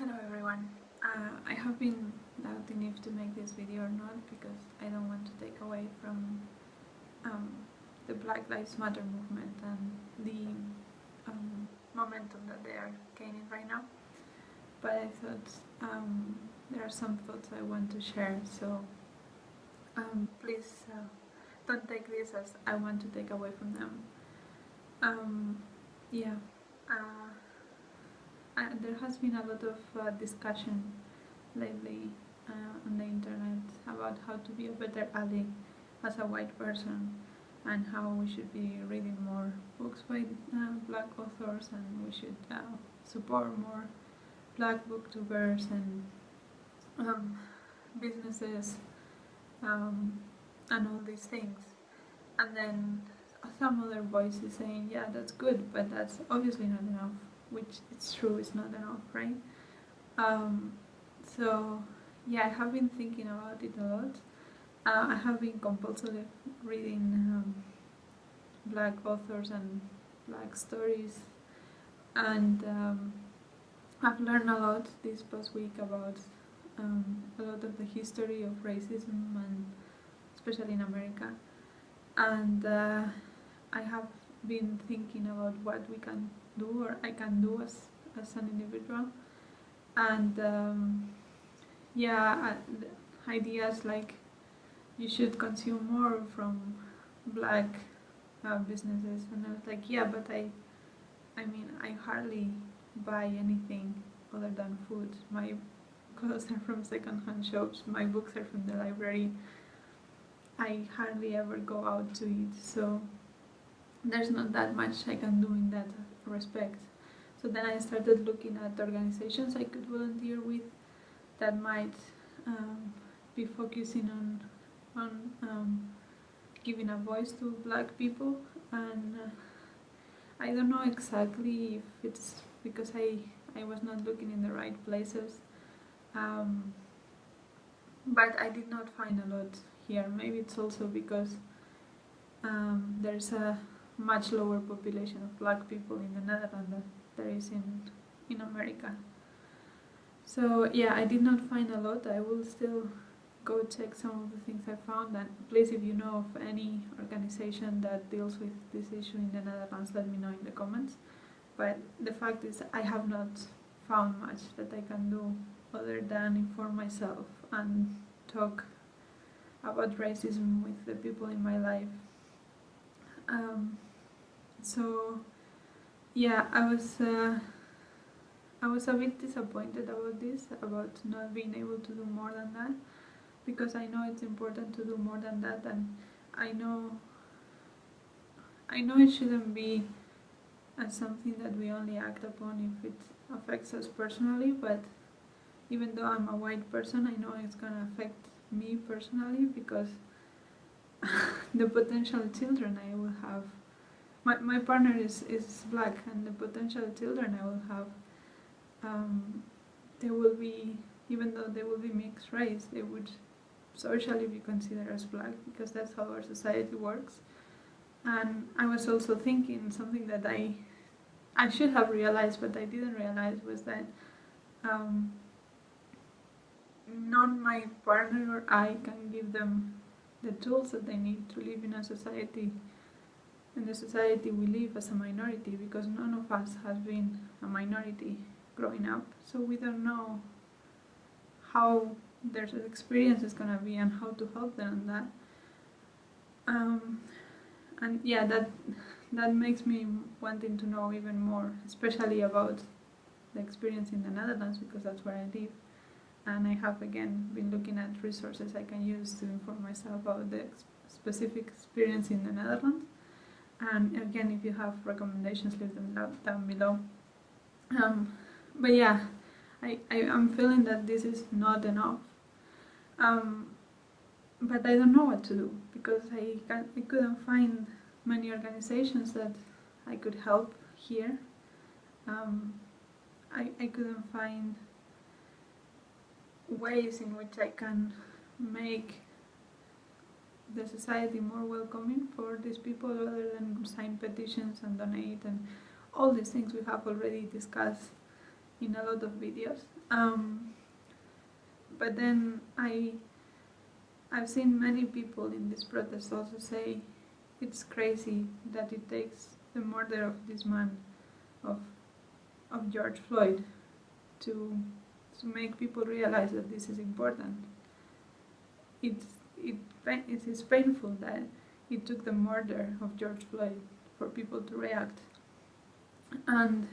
Hello everyone. I have been doubting if to make this video or not because I don't want to take away from the Black Lives Matter movement and the momentum that they are gaining right now. But I thought there are some thoughts I want to share, so please don't take this as I want to take away from them. Yeah. There has been a lot of discussion lately on the internet about how to be a better ally as a white person and how we should be reading more books by black authors and we should support more black booktubers and businesses and all these things. And then some other voices saying, yeah, that's good, but that's obviously not enough, which it's true, it's not enough, right? So yeah, I have been thinking about it a lot. I have been compulsively reading black authors and black stories, and I've learned a lot this past week about a lot of the history of racism, and especially in America. And I have been thinking about what we can do or I can do as an individual, and yeah, ideas like you should consume more from black businesses, and I was like, yeah, but I mean, I hardly buy anything other than food. My clothes are from secondhand shops, my books are from the library. I hardly ever go out to eat, so there's not that much I can do in that respect. So then I started looking at organizations I could volunteer with that might be focusing on giving a voice to black people, and I don't know exactly if it's because I was not looking in the right places, but I did not find a lot here. Maybe it's also because there's a much lower population of black people in the Netherlands than there is in America. So yeah, I did not find a lot. I will still go check some of the things I found, and please, if you know of any organization that deals with this issue in the Netherlands, let me know in the comments. But the fact is I have not found much that I can do other than inform myself and talk about racism with the people in my life. So yeah, I was a bit disappointed about this, about not being able to do more than that, because I know it's important to do more than that, and I know it shouldn't be something that we only act upon if it affects us personally, but even though I'm a white person, I know it's gonna affect me personally, because the potential children I will have, my partner is black, and the potential children I will have, they will be, even though they will be mixed race, they would socially be considered as black, because that's how our society works. And I was also thinking something that I should have realized, but I didn't realize, was that not my partner or I can give them the tools that they need to live in a society, in the society we live as a minority, because none of us has been a minority growing up, so we don't know how their experience is gonna be and how to help them on that. And yeah, that makes me wanting to know even more, especially about the experience in the Netherlands, because that's where I live. And I have again been looking at resources I can use to inform myself about the specific experience in the Netherlands. And again, if you have recommendations, leave them down below. But yeah, I'm feeling that this is not enough. But I don't know what to do, because I couldn't find many organizations that I could help here. I couldn't find ways in which I can make the society more welcoming for these people, other than sign petitions and donate and all these things we have already discussed in a lot of videos. But then I've seen many people in this protest also say it's crazy that it takes the murder of this man, of George Floyd, to make people realize that this is important. It is painful that it took the murder of George Floyd for people to react, and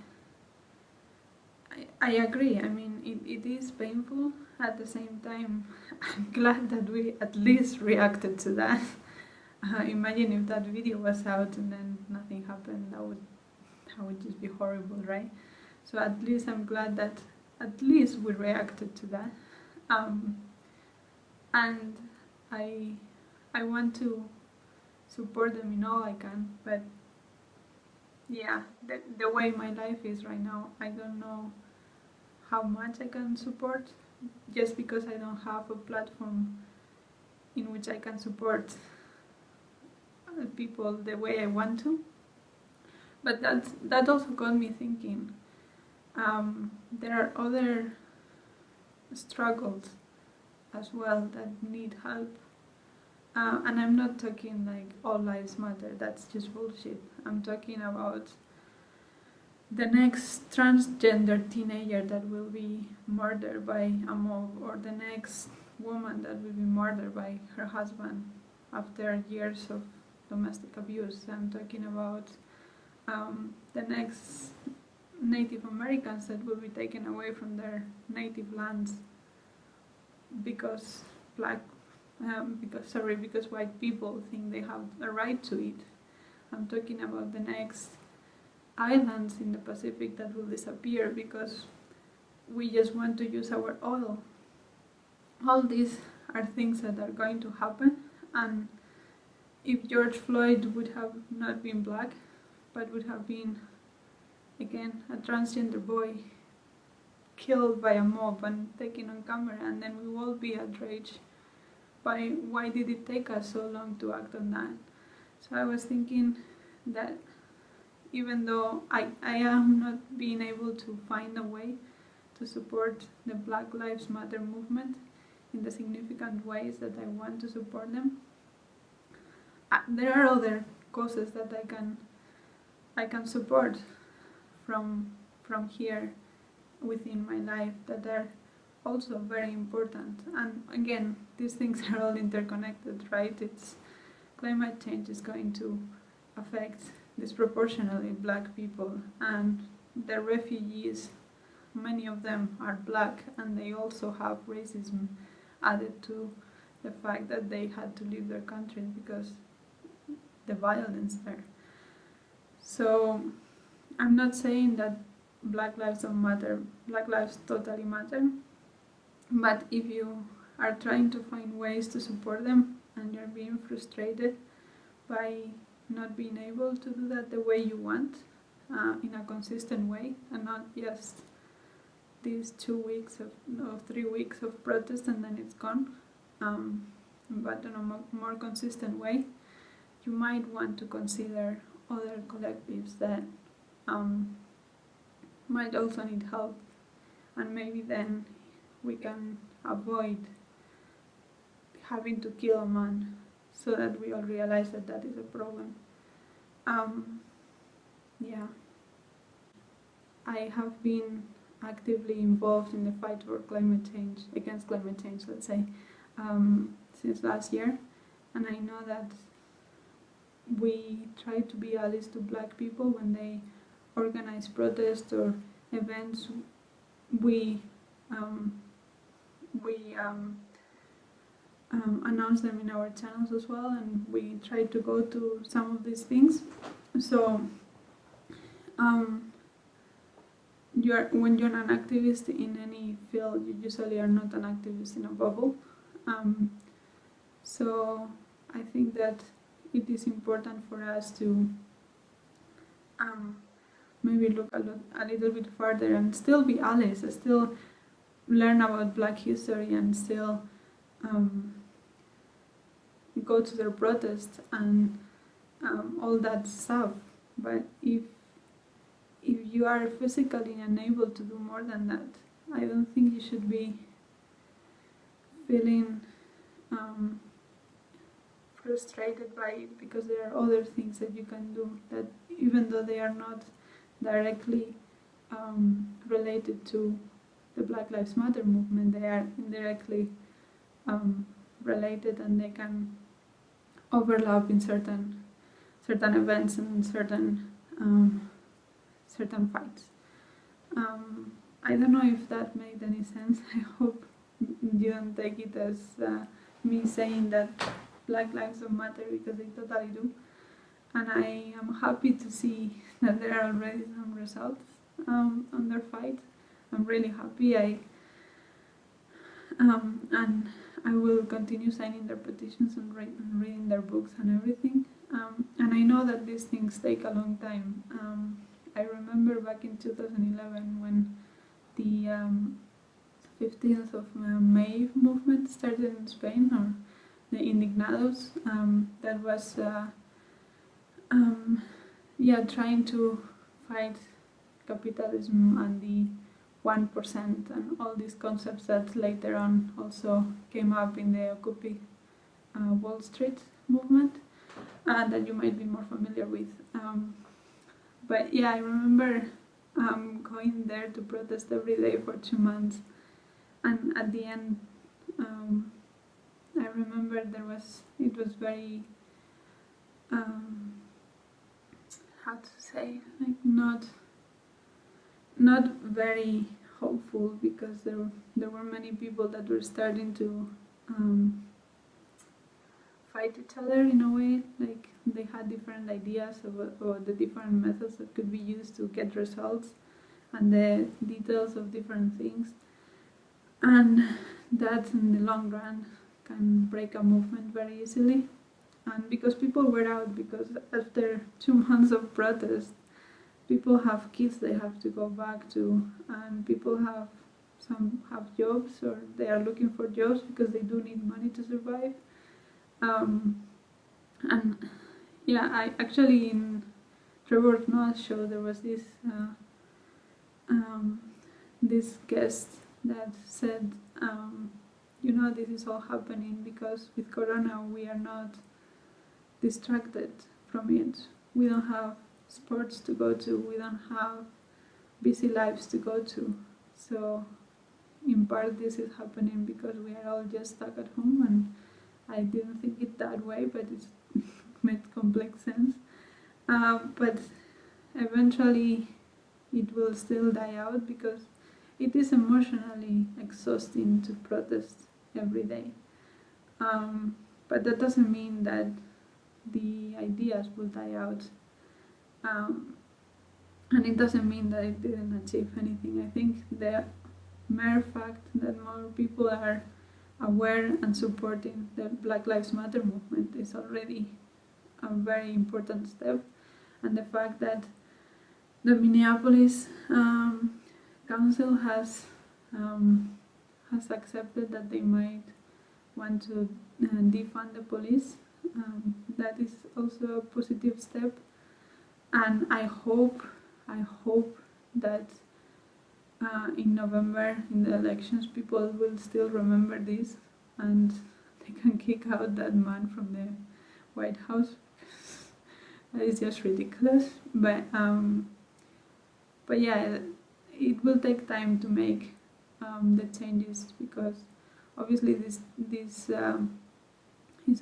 I agree. I mean, it is painful. At the same time, I'm glad that we at least reacted to that. Imagine if that video was out and then nothing happened. That would just be horrible, right? So at least I'm glad that at least we reacted to that. And I want to support them in all I can, but yeah, the way my life is right now, I don't know how much I can support, just because I don't have a platform in which I can support people the way I want to. But that also got me thinking. There are other struggles as well that need help. And I'm not talking like all lives matter, that's just bullshit. I'm talking about the next transgender teenager that will be murdered by a mob, or the next woman that will be murdered by her husband after years of domestic abuse. I'm talking about the next Native Americans that will be taken away from their native lands because because white people think they have a right to it. I'm talking about the next islands in the Pacific that will disappear because we just want to use our oil. All these are things that are going to happen, and if George Floyd would have not been black, but would have been, again, a transgender boy killed by a mob and taken on camera, and then we will be outraged by why did it take us so long to act on that. So I was thinking that even though I am not being able to find a way to support the Black Lives Matter movement in the significant ways that I want to support them, there are other causes that I can support from here within my life that are also very important. And again, these things are all interconnected, right? Climate change is going to affect disproportionately black people, and the refugees, many of them are black, and they also have racism added to the fact that they had to leave their country because the violence there. So I'm not saying that black lives don't matter, black lives totally matter, but if you are trying to find ways to support them and you're being frustrated by not being able to do that the way you want, in a consistent way, and not just these 2 weeks or 3 weeks of protest and then it's gone, but in a more consistent way, you might want to consider other collectives that might also need help, and maybe then we can avoid having to kill a man, so that we all realize that that is a problem. Yeah, I have been actively involved in the fight for climate change, against climate change, let's say, since last year, and I know that we try to be allies to black people when they organize protests or events. We announce them in our channels as well, and we try to go to some of these things. So when you're an activist in any field, you usually are not an activist in a bubble. So I think that it is important for us to maybe look a little bit further and still be allies, still learn about Black history, and still go to their protests and all that stuff. But if if you are physically unable to do more than that, I don't think you should be feeling frustrated by it, because there are other things that you can do that, even though they are not directly related to the Black Lives Matter movement, they are indirectly related, and they can overlap in certain events and certain fights. I don't know if that made any sense. I hope you don't take it as me saying that Black lives don't matter, because they totally do. And I am happy to see that there are already some results on their fight. I'm really happy. And I will continue signing their petitions and reading their books and everything. And I know that these things take a long time. I remember back in 2011 when the 15th of May movement started in Spain, or the Indignados, that was trying to fight capitalism and the 1% and all these concepts that later on also came up in the Occupy Wall Street movement, that you might be more familiar with. But yeah, I remember going there to protest every day for 2 months, and at the end, I remember it was very, how to say, like not very hopeful, because there were many people that were starting to fight each other in a way. Like, they had different ideas about the different methods that could be used to get results, and the details of different things, and that in the long run can break a movement very easily. And because people were out, because after 2 months of protest, people have kids they have to go back to, and some have jobs, or they are looking for jobs because they do need money to survive. And yeah, I actually, in Trevor Noah's show, there was this guest that said, this is all happening because with Corona we are not distracted from it. We don't have sports to go to, we don't have busy lives to go to. So in part this is happening because we are all just stuck at home, and I didn't think it that way, but it made complex sense. But eventually it will still die out, because it is emotionally exhausting to protest every day. But that doesn't mean that the ideas will die out. And it doesn't mean that it didn't achieve anything. I think the mere fact that more people are aware and supporting the Black Lives Matter movement is already a very important step. And the fact that the Minneapolis Council has accepted that they might want to defund the police, that is also a positive step. And I hope that in November, in the elections, people will still remember this, and they can kick out that man from the White House. That is just ridiculous. But yeah, it will take time to make the changes, because obviously this is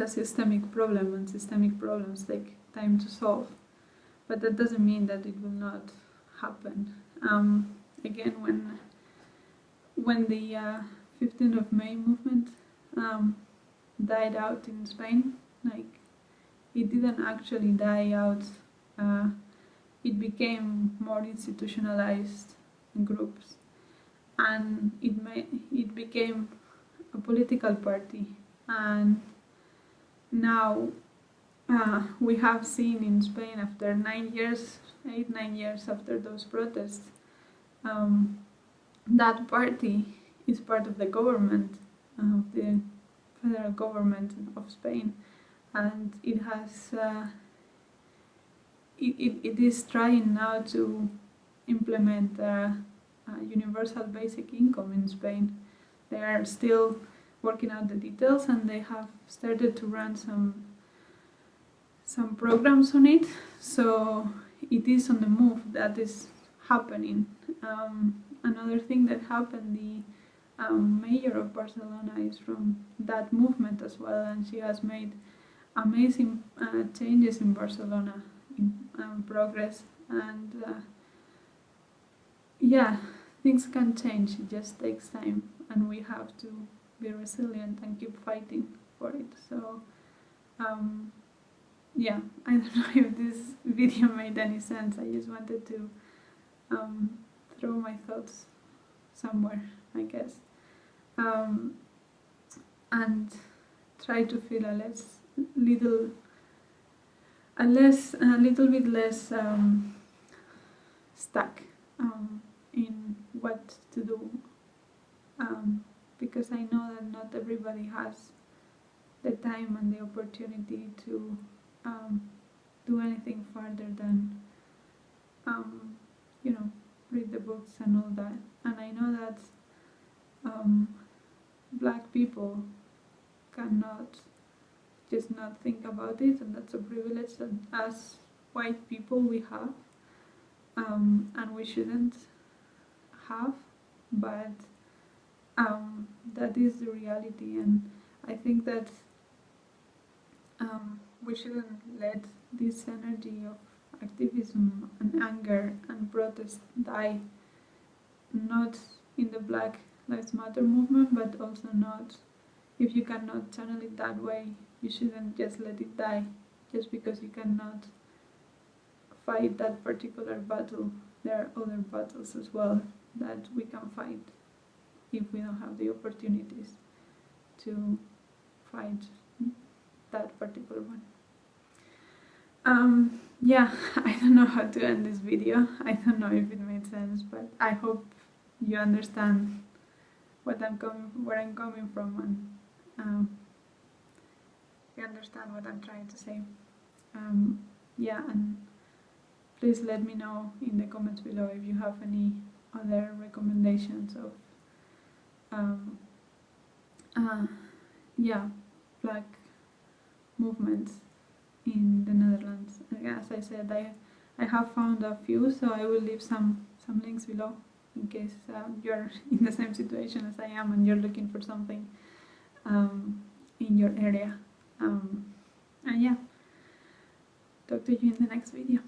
a systemic problem, and systemic problems take time to solve. But that doesn't mean that it will not happen. Again, when the 15th of May movement died out in Spain, like, it didn't actually die out. It became more institutionalized in groups, and it became a political party. And now we have seen in Spain, after 9 years after those protests, that party is part of the government, of the federal government of Spain, and it has it is trying now to implement a universal basic income in Spain. They are still working out the details, and they have started to run some programs on it. So it is on the move. That is happening. Another thing that happened, the mayor of Barcelona is from that movement as well, and she has made amazing changes in Barcelona, in progress, and yeah, things can change. It just takes time, and we have to be resilient and keep fighting for it. So yeah, I don't know if this video made any sense. I just wanted to throw my thoughts somewhere, I guess, and try to feel a little bit less stuck in what to do, because I know that not everybody has the time and the opportunity to do anything further than read the books and all that. And I know that black people cannot just not think about it, and that's a privilege that as white people we have, and we shouldn't have, but that is the reality. And I think that we shouldn't let this energy of activism and anger and protest die, not in the Black Lives Matter movement, but also not, if you cannot channel it that way, you shouldn't just let it die just because you cannot fight that particular battle. There are other battles as well that we can fight if we don't have the opportunities to fight that particular one. Yeah, I don't know how to end this video. I don't know if it made sense, but I hope you understand where I'm coming from, and you understand what I'm trying to say. Yeah, and please let me know in the comments below if you have any other recommendations of black movements in the Netherlands. As I said, I have found a few, so I will leave some links below in case you're in the same situation as I am and you're looking for something in your area. And yeah, talk to you in the next video.